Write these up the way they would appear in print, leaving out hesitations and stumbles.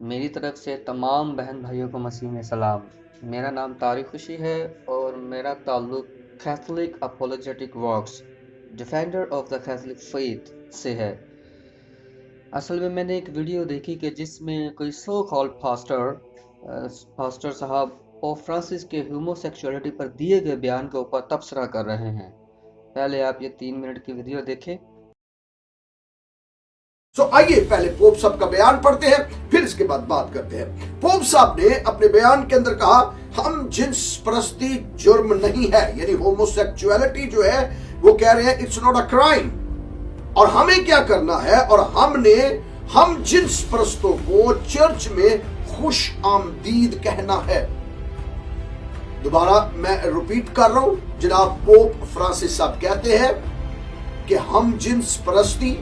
میری طرف سے تمام بہن بھائیوں کو مسیح میں سلام۔ میرا نام طارق خوشی ہے اور میرا تعلق Catholic apologetic works defender of the Catholic faith سے ہے۔ اصل میں نے ایک ویڈیو دیکھی کہ جس میں کوئی سو کال پاسٹر صاحب پوپ فرانسس کے ہومو سیکشولیٹی پر دیے گئے بیان کے اوپر تبصرہ کر رہے ہیں۔ پہلے آپ یہ 3 منٹ کی ویڈیو دیکھیں۔ آئیے پہلے پوپ صاحب کا بیان پڑھتے ہیں، پھر اس کے بعد بات کرتے ہیں۔ پوپ صاحب نے اپنے بیان کے اندر کہا ہم جنس پرستی جرم نہیں ہے، یعنی ہومو سیکچولیٹی جو ہے وہ کہہ رہے ہیں اٹس ناٹ اے کرائم، اور ہمیں کیا کرنا ہے، اور ہم جنس پرستوں کو چرچ میں خوش آمدید کہنا ہے۔ دوبارہ میں ریپیٹ کر رہا ہوں، جناب پوپ فرانسس صاحب کہتے ہیں کہ ہم جنس پرستی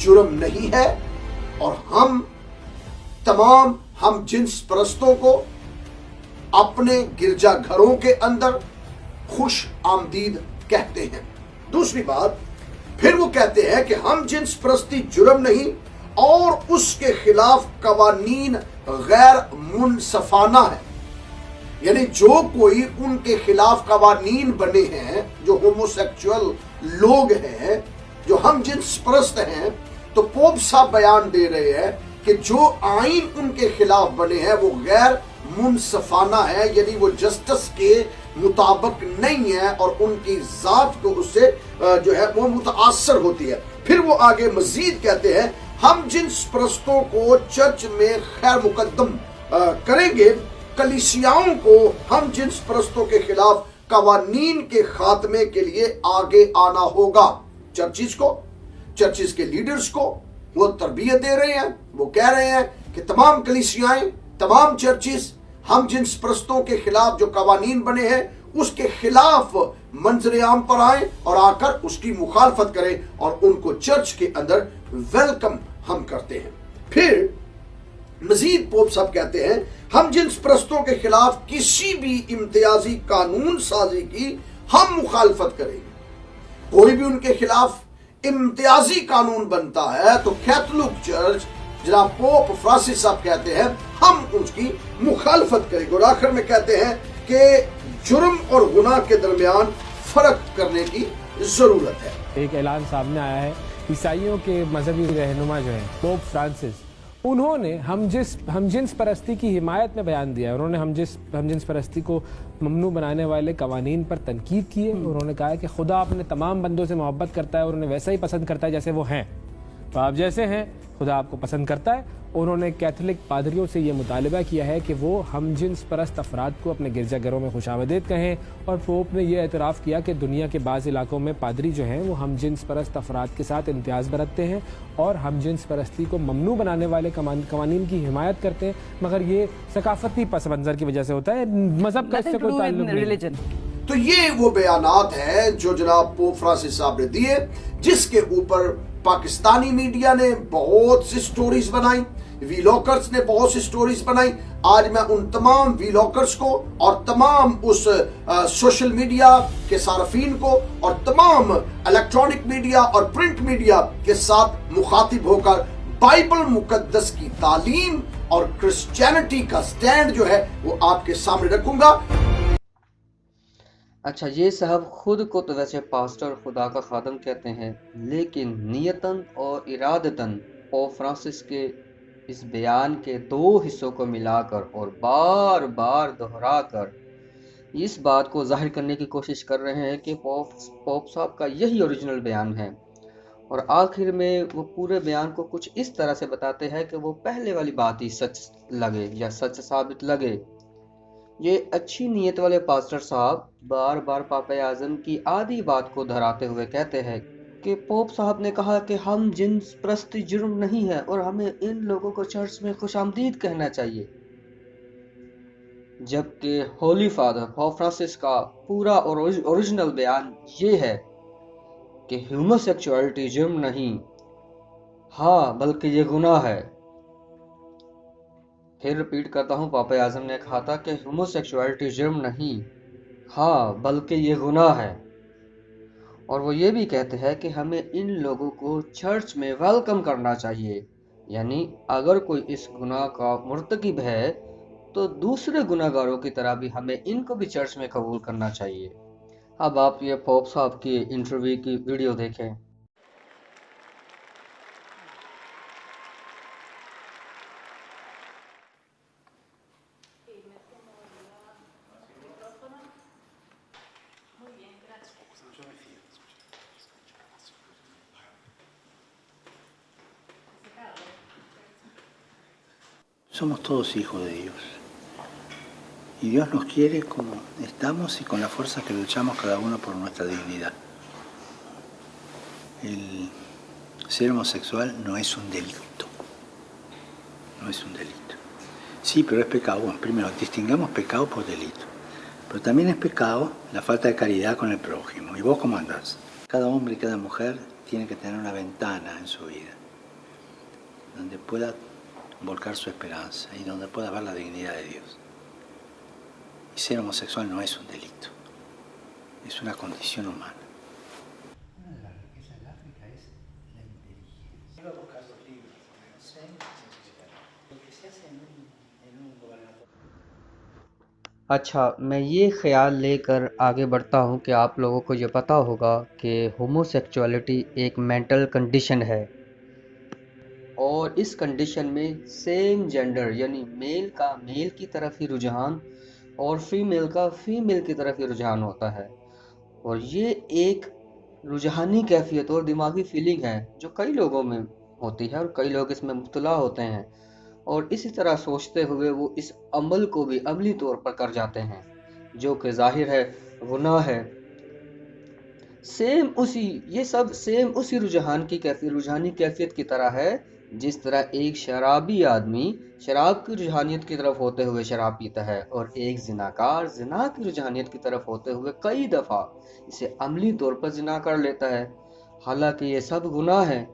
جرم نہیں ہے، اور تمام ہم جنس پرستوں کو اپنے گرجا گھروں کے اندر خوش آمدید کہتے ہیں۔ دوسری بات پھر وہ کہتے ہیں کہ ہم جنس پرستی جرم نہیں اور اس کے خلاف قوانین غیر منصفانہ ہے، یعنی جو کوئی ان کے خلاف قوانین بنے ہیں، جو ہومو سیکچول لوگ ہیں، جو ہم جنس پرست ہیں، تو پوپ صاحب بیان دے رہے ہیں کہ جو آئین ان کے خلاف بنے ہیں وہ غیر منصفانہ ہے، یعنی وہ جسٹس کے مطابق نہیں ہے اور ان کی ذات کو اس سے جو ہے وہ متاثر ہوتی ہے۔ پھر وہ آگے مزید کہتے ہیں ہم جنس پرستوں کو چرچ میں خیر مقدم کریں گے، کلیسیاؤں کو ہم جنس پرستوں کے خلاف قوانین کے خاتمے کے لیے آگے آنا ہوگا۔ چرچز کے لیڈرز کو وہ تربیت دے رہے ہیں، وہ کہہ رہے ہیں کہ تمام کلیسیائیں، تمام چرچز ہم جنس پرستوں کے خلاف جو قوانین بنے ہیں اس کے خلاف منظر عام پر آئیں اور آ کر اس کی مخالفت کریں، اور ان کو چرچ کے اندر ویلکم ہم کرتے ہیں۔ پھر مزید پوپ صاحب کہتے ہیں ہم جنس پرستوں کے خلاف کسی بھی امتیازی قانون سازی کی ہم مخالفت کریں گے۔ کوئی بھی ان کے خلاف امتیازی قانون بنتا ہے تو کیتھولک چرچ جناب پوپ فرانسس صاحب کہتے ہیں ہم اس کی مخالفت کریں گے، اور آخر میں کہتے ہیں کہ جرم اور گناہ کے درمیان فرق کرنے کی ضرورت ہے۔ ایک اعلان سامنے آیا ہے، عیسائیوں کے مذہبی رہنما جو ہیں پوپ فرانسس، انہوں نے ہم جنس پرستی کی حمایت میں بیان دیا ہے۔ انہوں نے ہم جنس پرستی کو ممنوع بنانے والے قوانین پر تنقید کی ہے۔ انہوں نے کہا ہے کہ خدا اپنے تمام بندوں سے محبت کرتا ہے اور انہیں ویسا ہی پسند کرتا ہے جیسے وہ ہیں، تو آپ جیسے ہیں خدا آپ کو پسند کرتا ہے۔ انہوں نے کیتھولک پادریوں سے یہ مطالبہ کیا ہے کہ وہ ہم جنس پرست افراد کو اپنے گرجا گھروں میں خوش آمدید کہیں، اور پوپ نے یہ اعتراف کیا کہ دنیا کے بعض علاقوں میں پادری جو ہیں وہ ہم جنس پرست افراد کے ساتھ امتیاز برتتے ہیں اور ہم جنس پرستی کو ممنوع بنانے والے قوانین کی حمایت کرتے ہیں، مگر یہ ثقافتی پس منظر کی وجہ سے ہوتا ہے، مذہب کا اس سے کوئی تعلق نہیں۔ تو یہ وہ بیانات ہیں جو جناب پوپ فرانسس صاحب نے دیے، جس کے اوپر پاکستانی میڈیا نے بہت سی سٹوریز بنائی، ویلاکرز نے بہت سی سٹوریز بنائی۔ آج میں ان تمام ویلاکرز کو اور تمام اس سوشل میڈیا کے صارفین کو اور تمام الیکٹرانک میڈیا اور پرنٹ میڈیا کے ساتھ مخاطب ہو کر بائبل مقدس کی تعلیم اور کرسچینٹی کا سٹینڈ جو ہے وہ آپ کے سامنے رکھوں گا۔ اچھا، یہ صاحب خود کو تو ویسے پاسٹر خدا کا خادم کہتے ہیں، لیکن نیتاً اور ارادتاً پوپ فرانسس کے اس بیان کے 2 حصوں کو ملا کر اور بار بار دہرا کر اس بات کو ظاہر کرنے کی کوشش کر رہے ہیں کہ پوپ صاحب کا یہی اوریجنل بیان ہے، اور آخر میں وہ پورے بیان کو کچھ اس طرح سے بتاتے ہیں کہ وہ پہلے والی بات ہی سچ لگے یا سچ ثابت لگے۔ یہ اچھی نیت والے پاسٹر صاحب بار بار پاپا اعظم کی آدھی بات کو دہراتے ہوئے کہتے ہیں کہ پوپ صاحب نے کہا کہ ہم جنس پرستی جرم نہیں ہے اور ہمیں ان لوگوں کو چرچ میں خوش آمدید کہنا چاہیے، جبکہ ہولی فادر پوپ فرانسس کا پورا اوریجنل بیان یہ ہے کہ ہیومن سیکچولیٹی جرم نہیں، ہاں بلکہ یہ گناہ ہے۔ پھر ریپیٹ کرتا ہوں، پاپا اعظم نے کہا تھا کہ ہومو سیکچولیٹی جرم نہیں، ہاں بلکہ یہ گناہ ہے، اور وہ یہ بھی کہتے ہیں کہ ہمیں ان لوگوں کو چرچ میں ویلکم کرنا چاہیے، یعنی اگر کوئی اس گناہ کا مرتکب ہے تو دوسرے گناہ گاروں کی طرح بھی ہمیں ان کو بھی چرچ میں قبول کرنا چاہیے۔ اب آپ یہ پوپ صاحب کی انٹرویو کی ویڈیو دیکھیں۔ Somos todos hijos de Dios. Y Dios nos quiere como estamos y con la fuerza que luchamos cada uno por nuestra dignidad. El ser homosexual no es un delito. No es un delito. Sí, pero es pecado. Bueno, primero, distingamos pecado por delito. Pero también es pecado la falta de caridad con el prójimo. ¿Y vos cómo andás? Cada hombre y cada mujer tiene que tener una ventana en su vida donde pueda volcar su esperanza y donde pueda ver la dignidad de Dios. Y ser homosexual no es un delito, es una condición humana. Una de las riquezas del África es la inteligencia. Iba a buscar los libros, no sé, lo que se hace en un gobernador. اچھا، میں یہ خیال لے کر آگے بڑھتا ہوں کہ آپ لوگوں کو یہ پتہ ہوگا کہ ہومو سیکچولیٹی ایک مینٹل کنڈیشن ہے، اور اس کنڈیشن میں سیم جینڈر یعنی میل کا میل کی طرف ہی رجحان اور فیمیل کا فیمیل کی طرف ہی رجحان ہوتا ہے، اور یہ ایک رجحانی کیفیت اور دماغی فیلنگ ہے جو کئی لوگوں میں ہوتی ہے اور کئی لوگ اس میں مبتلا ہوتے ہیں، اور اسی طرح سوچتے ہوئے وہ اس عمل کو بھی عملی طور پر کر جاتے ہیں جو کہ ظاہر ہے گناہ ہے۔ یہ سب سیم اسی رجحانی کیفیت کی طرح ہے جس طرح ایک شرابی آدمی شراب کی رجحانیت کی طرف ہوتے ہوئے شراب پیتا ہے، اور ایک زناکار زنا کی رجحانیت کی طرف ہوتے ہوئے کئی دفعہ اسے عملی طور پر زنا کر لیتا ہے، حالانکہ یہ سب گناہ ہے۔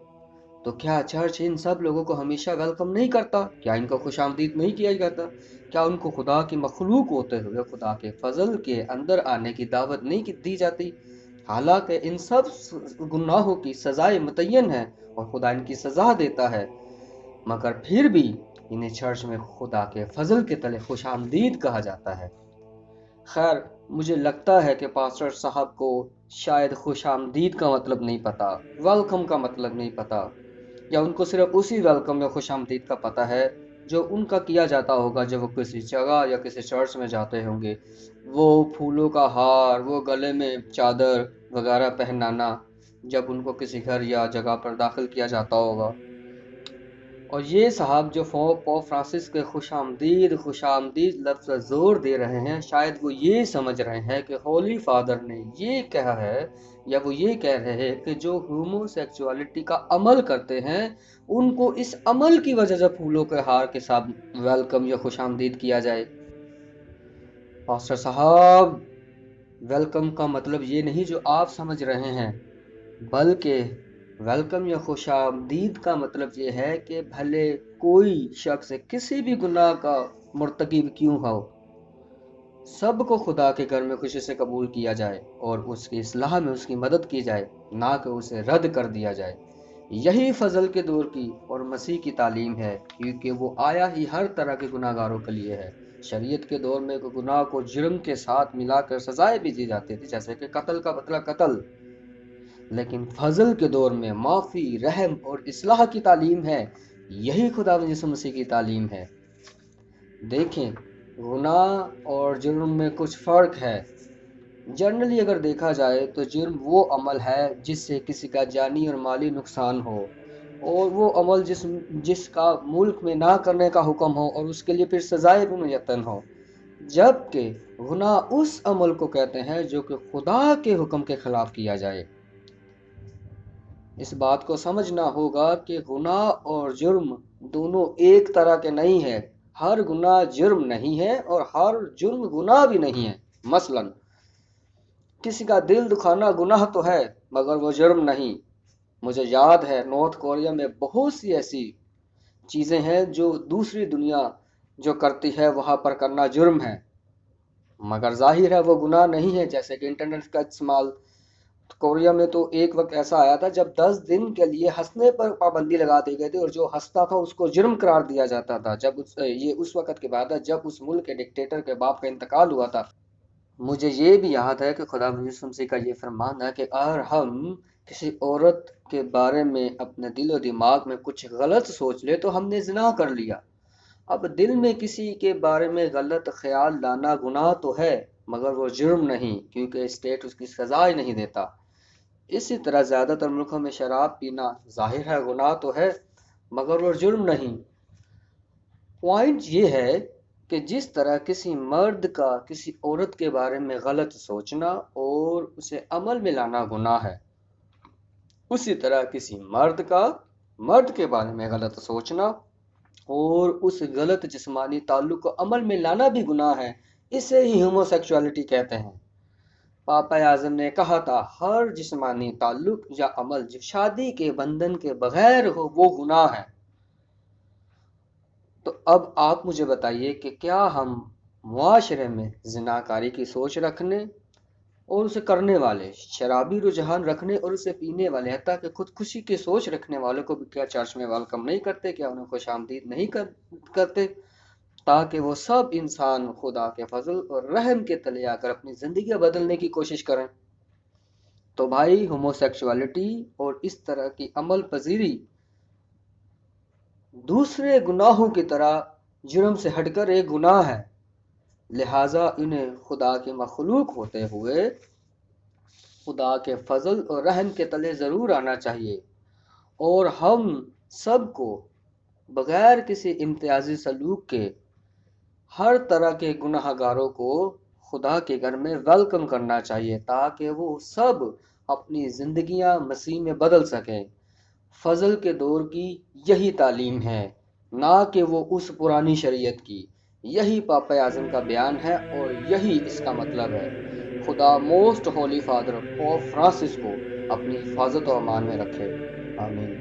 تو کیا چرچ ان سب لوگوں کو ہمیشہ ویلکم نہیں کرتا؟ کیا ان کو خوش آمدید نہیں کیا جاتا؟ کیا ان کو خدا کی مخلوق ہوتے ہوئے خدا کے فضل کے اندر آنے کی دعوت نہیں دی جاتی؟ حالانکہ ان سب گناہوں کی سزائے متعین ہے اور خدا ان کی سزا دیتا ہے، مگر پھر بھی انہیں چرچ میں خدا کے فضل کے تلے خوش آمدید کہا جاتا ہے۔ خیر، مجھے لگتا ہے کہ پاسٹر صاحب کو شاید خوش آمدید کا مطلب نہیں پتا، ویلکم کا مطلب نہیں پتا، یا ان کو صرف اسی ویلکم یا خوش آمدید کا پتہ ہے جو ان کا کیا جاتا ہوگا جب وہ کسی جگہ یا کسی چرچ میں جاتے ہوں گے، وہ پھولوں کا ہار، وہ گلے میں چادر وغیرہ پہنانا جب ان کو کسی گھر یا جگہ پر داخل کیا جاتا ہوگا۔ اور یہ صاحب جو پوپ فرانسس کے خوش آمدید لفظ پر زور دے رہے ہیں، شاید وہ یہ سمجھ رہے ہیں کہ ہولی فادر نے یہ کہا ہے، یا وہ یہ کہہ رہے ہیں کہ جو ہومو سیکچوالٹی کا عمل کرتے ہیں ان کو اس عمل کی وجہ سے پھولوں کے ہار کے ساتھ ویلکم یا خوش آمدید کیا جائے۔ پاسٹر صاحب، ویلکم کا مطلب یہ نہیں جو آپ سمجھ رہے ہیں، بلکہ ویلکم یا خوش آمدید کا مطلب یہ ہے کہ بھلے کوئی شخص کسی بھی گناہ کا مرتکب کیوں ہو، سب کو خدا کے گھر میں خوشی سے قبول کیا جائے اور اس کی اصلاح میں اس کی مدد کی جائے، نہ کہ اسے رد کر دیا جائے۔ یہی فضل کے دور کی اور مسیح کی تعلیم ہے، کیونکہ وہ آیا ہی ہر طرح کے گناہ گاروں کے لیے ہے۔ شریعت کے دور میں گناہ کو جرم کے ساتھ ملا کر سزائیں بھی دی جاتی تھی، جیسے کہ قتل کا بدلہ قتل، لیکن فضل کے دور میں معافی، رحم اور اصلاح کی تعلیم ہے۔ یہی خداوند یسوع مسیح کی تعلیم ہے۔ دیکھیں، گناہ اور جرم میں کچھ فرق ہے۔ جنرلی اگر دیکھا جائے تو جرم وہ عمل ہے جس سے کسی کا جانی اور مالی نقصان ہو، اور وہ عمل جس کا ملک میں نہ کرنے کا حکم ہو اور اس کے لیے پھر سزائیں بھی میسر ہو، جبکہ گناہ اس عمل کو کہتے ہیں جو کہ خدا کے حکم کے خلاف کیا جائے۔ اس بات کو سمجھنا ہوگا کہ گناہ اور جرم دونوں ایک طرح کے نہیں ہیں۔ ہر گناہ جرم نہیں ہے اور ہر جرم گناہ بھی نہیں ہے۔ مثلا کسی کا دل دکھانا گناہ تو ہے مگر وہ جرم نہیں۔ مجھے یاد ہے نارتھ کوریا میں بہت سی ایسی چیزیں ہیں جو دوسری دنیا جو کرتی ہے وہاں پر کرنا جرم ہے، مگر ظاہر ہے وہ گناہ نہیں ہے، جیسے کہ انٹرنیٹ کا استعمال، کوریا میں تو ایک وقت ایسا آیا تھا جب 10 دن کے لیے ہنسنے پر پابندی لگا دی گئی تھی، اور جو ہنستا تھا اس کو جرم قرار دیا جاتا تھا. یہ اس وقت کے بعد ہے جب اس ملک کے ڈکٹیٹر کے باپ کا انتقال ہوا تھا. مجھے یہ بھی یاد ہے کہ خدا یسوع مسیح کا یہ فرمان ہے کہ اگر ہم کسی عورت کے بارے میں اپنے دل و دماغ میں کچھ غلط سوچ لے تو ہم نے زنا کر لیا. اب دل میں کسی کے بارے میں غلط خیال لانا گناہ تو ہے، مگر وہ جرم نہیں، کیونکہ اسٹیٹ اس کی سزا ہی نہیں دیتا. اسی طرح زیادہ تر ملکوں میں شراب پینا ظاہر ہے گناہ تو ہے، مگر وہ جرم نہیں. پوائنٹ یہ ہے کہ جس طرح کسی مرد کا کسی عورت کے بارے میں غلط سوچنا اور اسے عمل میں لانا گناہ ہے، اسی طرح کسی مرد کا مرد کے بارے میں غلط سوچنا اور اس غلط جسمانی تعلق کو عمل میں لانا بھی گناہ ہے. اسے ہی ہومو سیکچوالٹی کہتے ہیں. پاپا اعظم نے کہا تھا ہر جسمانی تعلق یا عمل جو شادی کے بندھن کے بغیر ہو وہ گناہ ہے. تو اب آپ مجھے بتائیے کہ کیا ہم معاشرے میں زناکاری کی سوچ رکھنے اور اسے کرنے والے، شرابی رجحان رکھنے اور اسے پینے والے، حتیٰ کہ خودکشی کی سوچ رکھنے والوں کو بھی کیا چرچ میں ویلکم نہیں کرتے؟ کیا انہیں خوش آمدید نہیں کرتے؟ تاکہ وہ سب انسان خدا کے فضل اور رحم کے تلے آ کر اپنی زندگیاں بدلنے کی کوشش کریں. تو بھائی، ہومو سیکشوالٹی اور اس طرح کی عمل پذیری دوسرے گناہوں کی طرح جرم سے ہٹ کر ایک گناہ ہے. لہٰذا انہیں خدا کے مخلوق ہوتے ہوئے خدا کے فضل اور رحم کے تلے ضرور آنا چاہیے، اور ہم سب کو بغیر کسی امتیازی سلوک کے ہر طرح کے گناہ گاروں کو خدا کے گھر میں ویلکم کرنا چاہیے، تاکہ وہ سب اپنی زندگیاں مسیح میں بدل سکیں. فضل کے دور کی یہی تعلیم ہے، نہ کہ وہ اس پرانی شریعت کی. یہی پاپا اعظم کا بیان ہے اور یہی اس کا مطلب ہے. خدا most Holy Father Pope Francis کو اپنی حفاظت و امان میں رکھے. آمین.